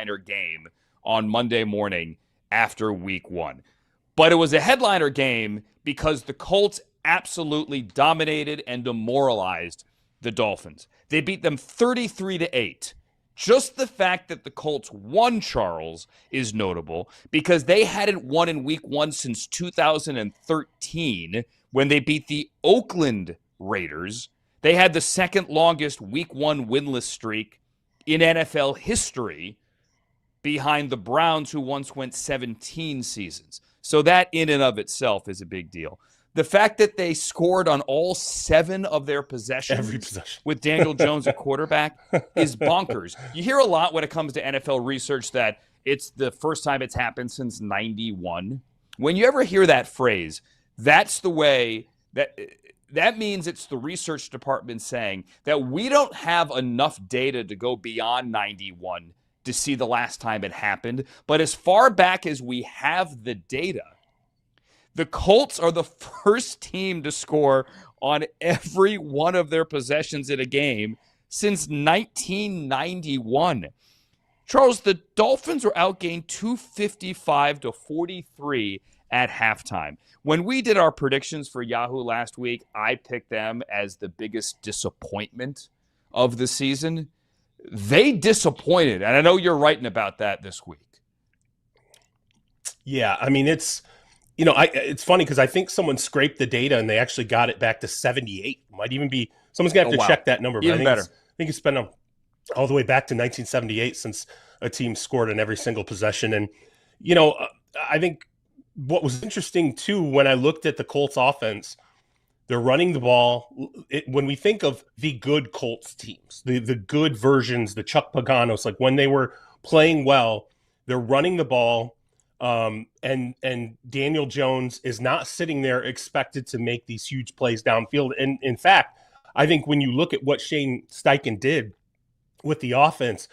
headliner game on Monday morning after week one. But it was a headliner game because the Colts absolutely dominated and demoralized the Dolphins. They beat them 33-8. Just the fact that the Colts won, Charles, is notable because they hadn't won in week one since 2013 when they beat the Oakland Raiders. They had the second longest week one winless streak in NFL history behind the Browns, who once went 17 seasons. So that in and of itself is a big deal. The fact that they scored on all 7 of their possessions with Daniel Jones at quarterback is bonkers. You hear a lot when it comes to NFL research that it's the first time it's happened since 91. When you ever hear that phrase, that's the way that means it's the research department saying that we don't have enough data to go beyond 91 to see the last time it happened. But as far back as we have the data, the Colts are the first team to score on every one of their possessions in a game since 1991. Charles, the Dolphins were outgained 255-43 at halftime. When we did our predictions for Yahoo last week, I picked them as the biggest disappointment of the season. They disappointed, and I know you're writing about that this week. Yeah, I mean, it's funny because I think someone scraped the data and they actually got it back to 78. Might even be someone's gonna have to check that number. But even better. I think it's been all the way back to 1978 since a team scored on every single possession. And I think what was interesting too when I looked at the Colts offense, they're running the ball. When we think of the good Colts teams, the good versions, the Chuck Paganos, like when they were playing well, they're running the ball. And Daniel Jones is not sitting there expected to make these huge plays downfield. And in fact, I think when you look at what Shane Steichen did with the offense,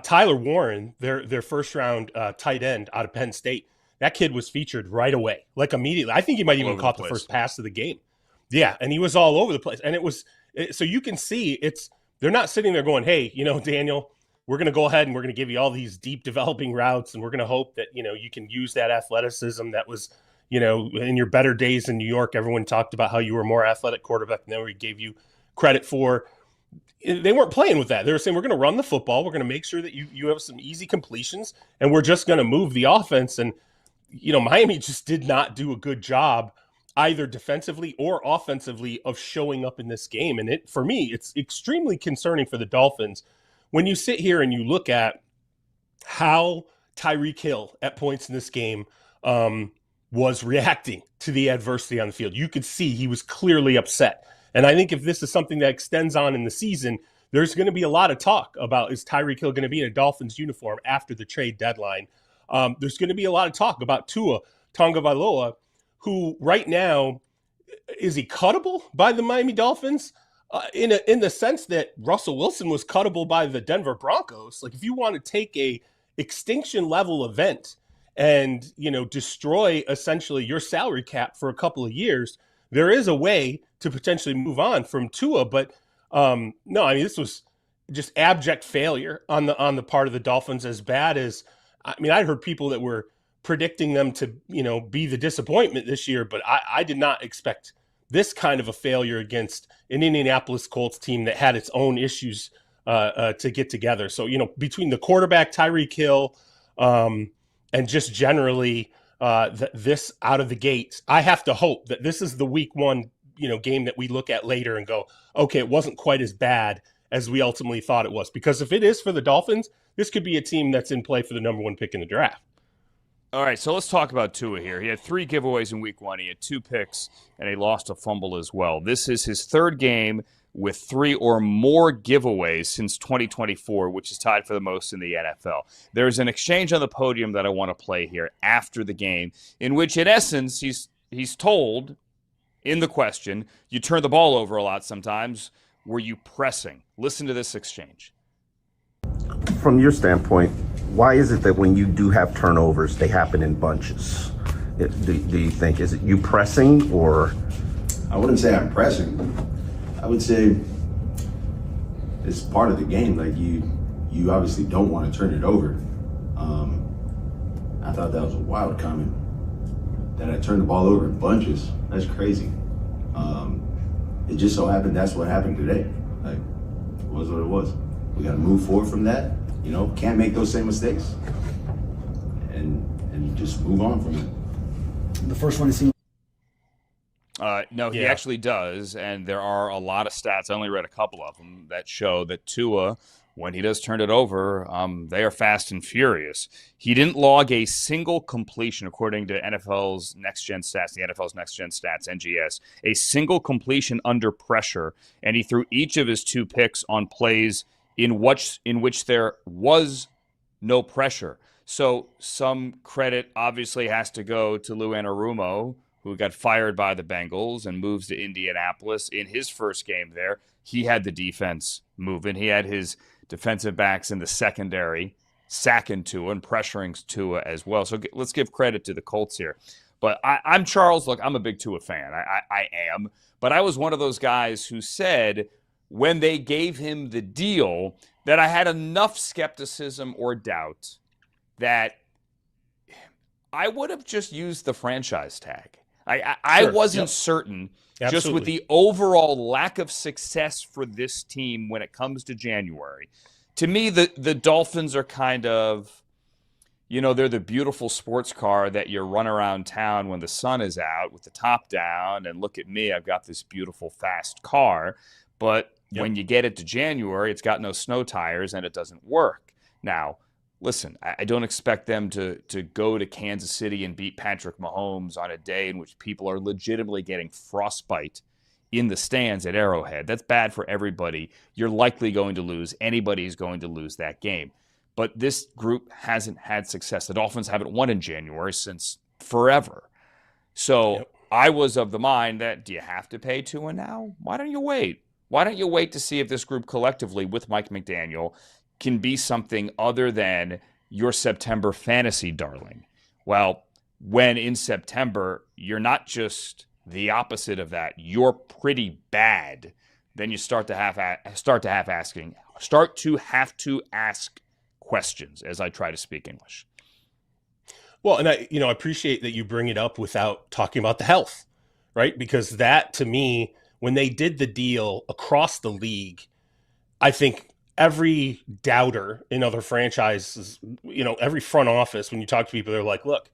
Tyler Warren, their first round tight end out of Penn State, that kid was featured right away, like immediately. I think he might even caught the first pass of the game. Yeah, and he was all over the place. And so you can see they're not sitting there going, hey, Daniel, we're going to go ahead and we're going to give you all these deep developing routes, and we're going to hope that, you can use that athleticism that was, in your better days in New York, everyone talked about how you were a more athletic quarterback than we gave you credit for. They weren't playing with that. They were saying, we're going to run the football. We're going to make sure that you have some easy completions, and we're just going to move the offense. And, Miami just did not do a good job either defensively or offensively of showing up in this game. And for me, it's extremely concerning for the Dolphins when you sit here and you look at how Tyreek Hill at points in this game was reacting to the adversity on the field. You could see he was clearly upset. And I think if this is something that extends on in the season, there's going to be a lot of talk about, is Tyreek Hill going to be in a Dolphins uniform after the trade deadline? There's going to be a lot of talk about Tua Tagovailoa, who right now, is he cuttable by the Miami Dolphins? In the sense that Russell Wilson was cuttable by the Denver Broncos. Like, if you want to take a extinction level event and, destroy essentially your salary cap for a couple of years, there is a way to potentially move on from Tua. But no, I mean, this was just abject failure on the part of the Dolphins. As bad as, I mean, I heard people that were predicting them to, be the disappointment this year, but I did not expect this kind of a failure against an Indianapolis Colts team that had its own issues to get together. So, between the quarterback, Tyreek Hill, and just generally this out of the gate, I have to hope that this is the week one, game that we look at later and go, okay, it wasn't quite as bad as we ultimately thought it was. Because if it is for the Dolphins, this could be a team that's in play for the number one pick in the draft. All right, so let's talk about Tua here. He had 3 giveaways in week 1. He had 2 picks, and he lost a fumble as well. This is his 3rd game with 3 or more giveaways since 2024, which is tied for the most in the NFL. There's an exchange on the podium that I want to play here after the game, in which, in essence, he's told in the question, you turn the ball over a lot sometimes. Were you pressing? Listen to this exchange. From your standpoint, why is it that when you do have turnovers, they happen in bunches? Do you think, is it you pressing, or? I wouldn't say I'm pressing. I would say it's part of the game. Like you you obviously don't want to turn it over. I thought that was a wild comment. That I turned the ball over in bunches. That's crazy. It just so happened that's what happened today. Like, it was what it was. We got to move forward from that. You know, can't make those same mistakes, and just move on from it. The first one to see. No, he actually does, and there are a lot of stats. I only read a couple of them that show that Tua, when he does turn it over, they are fast and furious. He didn't log a single completion, according to NFL's Next Gen Stats, the NFL's Next Gen Stats, NGS, a single completion under pressure, and he threw each of his 2 picks on plays in which there was no pressure. So some credit obviously has to go to Lou Anarumo, who got fired by the Bengals and moves to Indianapolis. In his first game there, he had the defense moving. He had his defensive backs in the secondary sacking Tua and pressuring Tua as well. So let's give credit to the Colts here. But I'm Charles. Look, I'm a big Tua fan. I am. But I was one of those guys who said when they gave him the deal that I had enough skepticism or doubt that I would have just used the franchise tag. I wasn't certain, Absolutely. just with the overall lack of success for this team when it comes to January. To me, the Dolphins are kind of, they're the beautiful sports car that you run around town when the sun is out with the top down, and look at me, I've got this beautiful fast car. But when you get it to January, it's got no snow tires and it doesn't work. Now, listen, I don't expect them to go to Kansas City and beat Patrick Mahomes on a day in which people are legitimately getting frostbite in the stands at Arrowhead. That's bad for everybody. You're likely going to lose. Anybody's going to lose that game. But this group hasn't had success. The Dolphins haven't won in January since forever. So I was of the mind that, do you have to pay Tua now? Why don't you wait? Why don't you wait to see if this group collectively with Mike McDaniel can be something other than your September fantasy darling? Well, when in September, you're not just the opposite of that, you're pretty bad, then you start to have to ask questions, as I try to speak English. Well, and I appreciate that you bring it up without talking about the health, right? Because that, to me, when they did the deal across the league, I think every doubter in other franchises, every front office, when you talk to people, they're like, look,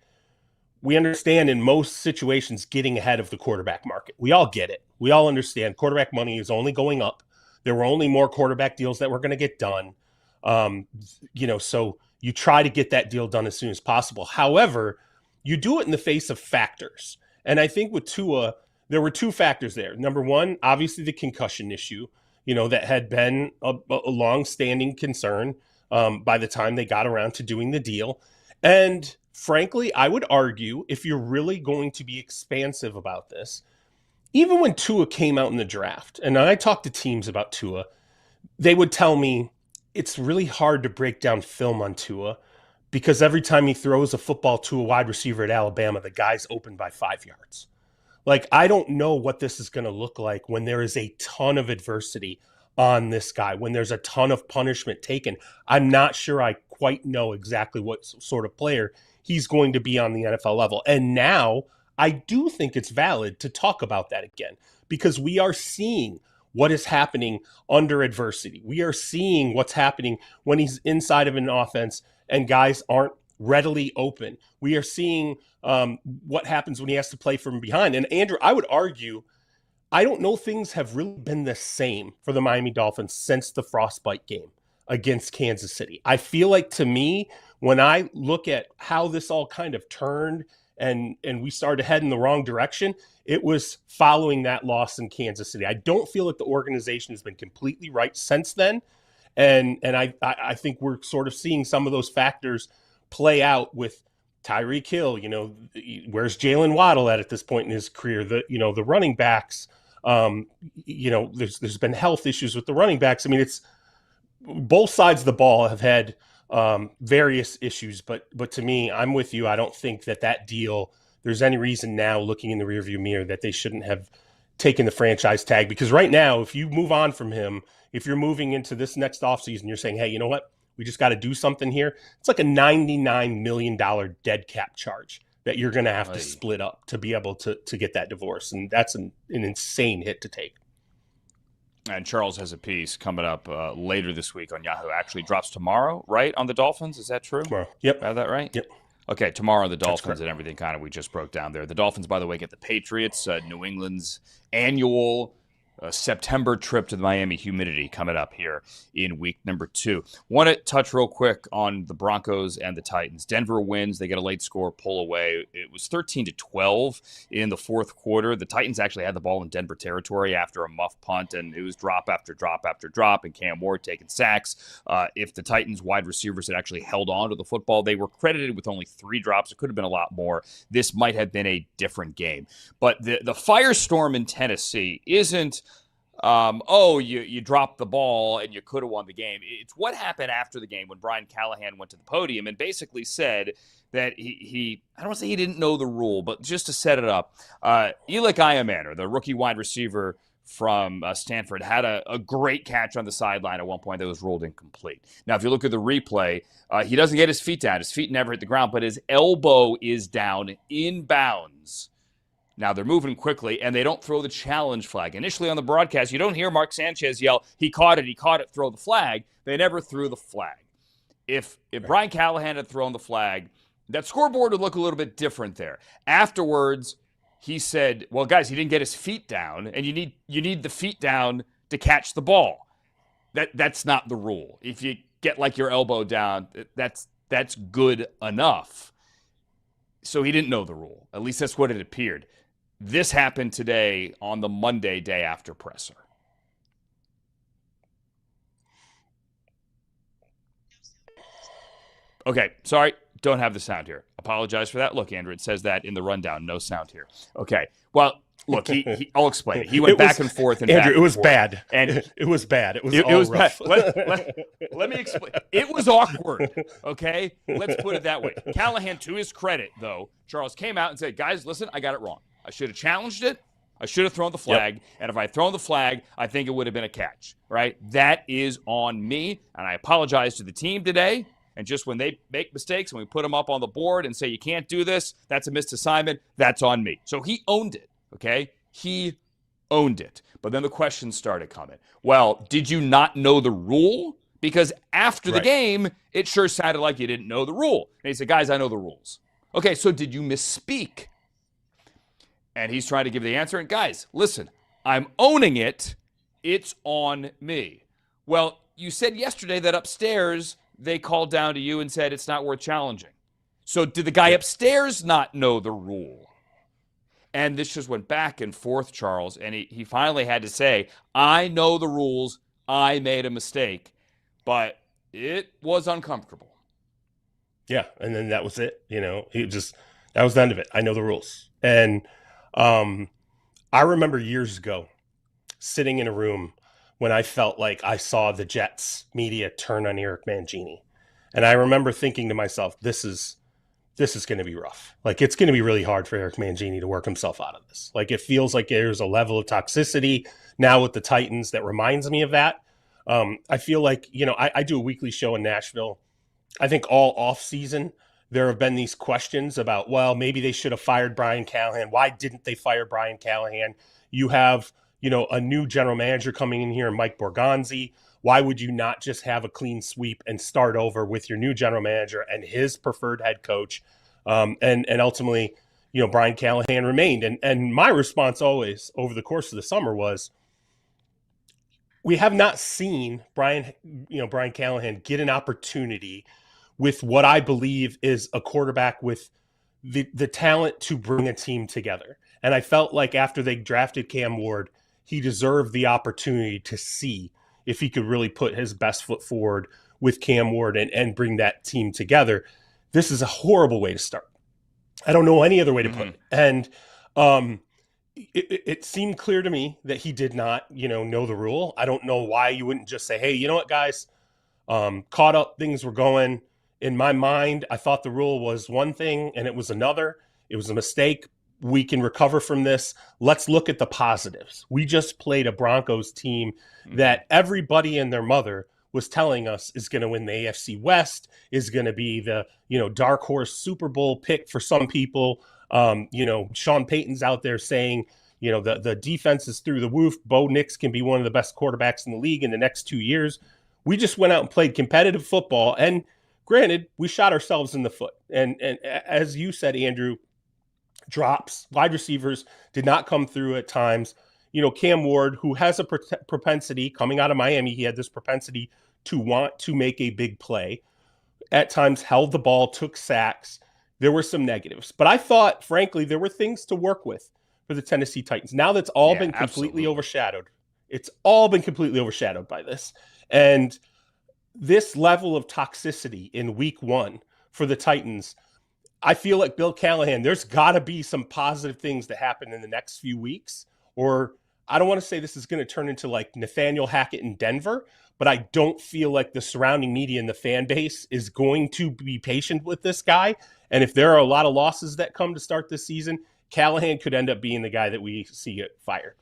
we understand in most situations getting ahead of the quarterback market. We all get it. We all understand quarterback money is only going up. There were only more quarterback deals that were going to get done. So you try to get that deal done as soon as possible. However, you do it in the face of factors. And I think with Tua, there were 2 factors there. Number one, obviously the concussion issue, that had been a long-standing concern by the time they got around to doing the deal. And frankly, I would argue, if you're really going to be expansive about this, even when Tua came out in the draft, and I talked to teams about Tua, they would tell me it's really hard to break down film on Tua because every time he throws a football to a wide receiver at Alabama, the guy's open by 5 yards. Like, I don't know what this is going to look like when there is a ton of adversity on this guy, when there's a ton of punishment taken. I'm not sure I quite know exactly what sort of player he's going to be on the NFL level. And now I do think it's valid to talk about that again, because we are seeing what is happening under adversity. We are seeing what's happening when he's inside of an offense and guys aren't readily open. We are seeing what happens when he has to play from behind. And Andrew, I would argue, I don't know things have really been the same for the Miami Dolphins since the frostbite game against Kansas City. I feel like, to me, when I look at how this all kind of turned and we started heading the wrong direction, it was following that loss in Kansas City. I don't feel like the organization has been completely right since then. And I think we're sort of seeing some of those factors play out with Tyreek Hill. Where's Jalen Waddle at this point in his career? The running backs, there's been health issues with the running backs. I mean, it's both sides of the ball have had various issues, but to me, I'm with you. I don't think that deal, there's any reason now, looking in the rearview mirror, that they shouldn't have taken the franchise tag. Because right now, if you move on from him, if you're moving into this next offseason, you're saying, hey, you know what? We just got to do something here. It's like a $99 million dead cap charge that you're going to have to split up to be able to get that divorce. And that's an insane hit to take. And Charles has a piece coming up later this week on Yahoo. Actually drops tomorrow, right, on the Dolphins? Is that true? Tomorrow. Yep. Have that right? Yep. Okay, tomorrow the Dolphins and everything kind of we just broke down there. The Dolphins, by the way, get the Patriots, New England's annual September trip to the Miami humidity coming up here in week number 2. Want to touch real quick on the Broncos and the Titans. Denver wins. They get a late score, pull away. It was 13-12 in the fourth quarter. The Titans actually had the ball in Denver territory after a muff punt, and it was drop after drop after drop, and Cam Ward taking sacks. If the Titans wide receivers had actually held on to the football, they were credited with only 3 drops. It could have been a lot more. This might have been a different game. But the firestorm in Tennessee isn't you dropped the ball and you could have won the game. It's what happened after the game when Brian Callahan went to the podium and basically said that he I don't want to say he didn't know the rule, but just to set it up, Elik Ayamander, the rookie wide receiver from Stanford, had a great catch on the sideline at one point that was ruled incomplete. Now, if you look at the replay, he doesn't get his feet down. His feet never hit the ground, but his elbow is down in bounds. Now, they're moving quickly, and they don't throw the challenge flag. Initially on the broadcast, you don't hear Mark Sanchez yell, he caught it, throw the flag. They never threw the flag. If Brian Callahan had thrown the flag, that scoreboard would look a little bit different there. Afterwards, he said, well, guys, he didn't get his feet down, and you need the feet down to catch the ball. That's not the rule. If you get like your elbow down, that's good enough. So he didn't know the rule. At least that's what it appeared. This happened today on the Monday day after presser. Okay, sorry, don't have the sound here. Apologize for that. Look, Andrew, it says that in the rundown, no sound here. Okay, well, look, I'll explain it. He went back and forth and Andrew, back it was forth. bad. And it was bad. It was bad. rough. Let me explain. It was awkward, okay? Let's put it that way. Callahan, to his credit, though, Charles came out and said, guys, listen, I got it wrong. I should have challenged it. I should have thrown the flag. Yep. And if I had thrown the flag, I think it would have been a catch, right? That is on me. And I apologize to the team today. And just when they make mistakes and we put them up on the board and say, you can't do this, that's a missed assignment, that's on me. So he owned it, okay? He owned it. But then the questions started coming. Well, did you not know the rule? Because after the game, it sure sounded like you didn't know the rule. And he said, guys, I know the rules. Okay, so did you misspeak? And he's trying to give the answer. And guys, listen, I'm owning it. It's on me. Well, you said yesterday that upstairs they called down to you and said it's not worth challenging. So did the guy upstairs not know the rule? And this just went back and forth, Charles. And he finally had to say, I know the rules. I made a mistake. But it was uncomfortable. Yeah, and then that was it. That was the end of it. I know the rules. And I remember years ago sitting in a room when I felt like I saw the Jets media turn on Eric Mangini. And I remember thinking to myself, this is going to be rough. Like, it's going to be really hard for Eric Mangini to work himself out of this. Like, it feels like there's a level of toxicity now with the Titans that reminds me of that. I feel like, I do a weekly show in Nashville. I think all off season, there have been these questions about, well, maybe they should have fired Brian Callahan. Why didn't they fire Brian Callahan? You have, a new general manager coming in here, Mike Borgonzi. Why would you not just have a clean sweep and start over with your new general manager and his preferred head coach? And ultimately, Brian Callahan remained. And my response always over the course of the summer was, we have not seen Brian Callahan get an opportunity with what I believe is a quarterback with the talent to bring a team together. And I felt like after they drafted Cam Ward, he deserved the opportunity to see if he could really put his best foot forward with Cam Ward and bring that team together. This is a horrible way to start. I don't know any other way to put it. And it seemed clear to me that he did not, know the rule. I don't know why you wouldn't just say, hey, you know what, guys, caught up, things were going. In my mind, I thought the rule was one thing and it was another. It was a mistake. We can recover from this. Let's look at the positives. We just played a Broncos team that everybody and their mother was telling us is going to win the AFC West, is going to be the, dark horse Super Bowl pick for some people. Sean Payton's out there saying, the defense is through the roof. Bo Nix can be one of the best quarterbacks in the league in the next 2 years. We just went out and played competitive football. And granted, we shot ourselves in the foot. And as you said, Andrew, drops, wide receivers did not come through at times. Cam Ward, who has a propensity coming out of Miami, he had this propensity to want to make a big play. At times held the ball, took sacks. There were some negatives. But I thought, frankly, there were things to work with for the Tennessee Titans. Now that's all been completely overshadowed. It's all been completely overshadowed by this. And this level of toxicity in week 1 for the Titans, I feel like Bill Callahan, there's got to be some positive things that happen in the next few weeks. Or I don't want to say this is going to turn into like Nathaniel Hackett in Denver, but I don't feel like the surrounding media and the fan base is going to be patient with this guy. And if there are a lot of losses that come to start this season, Callahan could end up being the guy that we see get fired.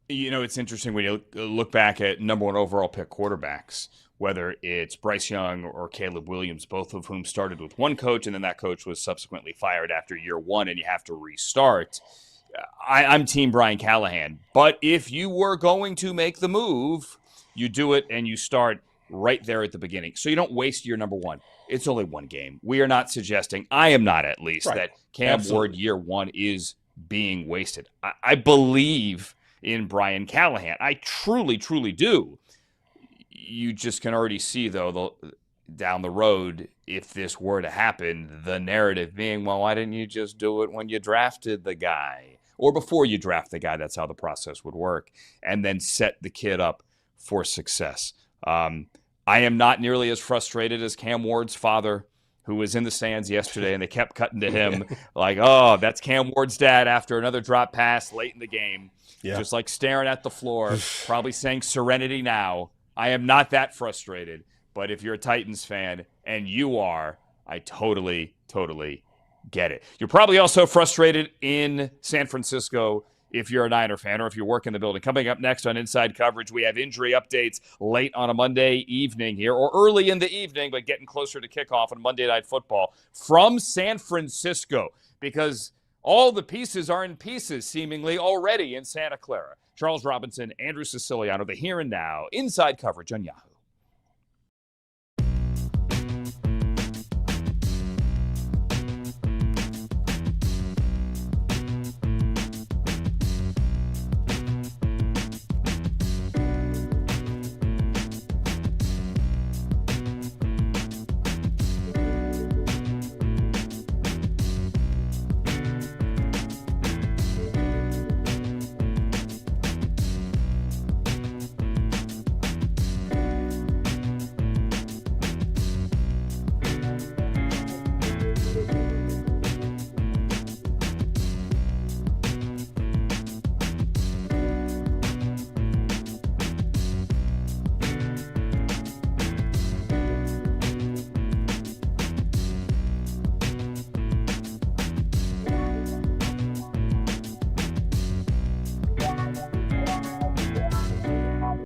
It's interesting when you look back at number 1 overall pick quarterbacks, whether it's Bryce Young or Caleb Williams, both of whom started with one coach, and then that coach was subsequently fired after year 1, and you have to restart. I'm team Brian Callahan. But if you were going to make the move, you do it and you start right there at the beginning. So you don't waste year number 1. It's only one game. We are not suggesting, I am not at least, that Cam Ward year 1 is being wasted. I believe in Brian Callahan. I truly, truly do. You just can already see, though, down the road, if this were to happen, the narrative being, well, why didn't you just do it when you drafted the guy? Or before you draft the guy, that's how the process would work, and then set the kid up for success. I am not nearly as frustrated as Cam Ward's father, who was in the stands yesterday, and they kept cutting to him like, oh, that's Cam Ward's dad after another drop pass late in the game. Yeah. Just like staring at the floor, probably saying serenity now. I am not that frustrated, but if you're a Titans fan, and you are, I totally, totally get it. You're probably also frustrated in San Francisco if you're a Niner fan or if you work in the building. Coming up next on Inside Coverage, we have injury updates late on a Monday evening here, or early in the evening, but getting closer to kickoff on Monday Night Football from San Francisco, because all the pieces are in pieces, seemingly, already in Santa Clara. Charles Robinson, Andrew Siciliano, the here and now, Inside Coverage on Yahoo.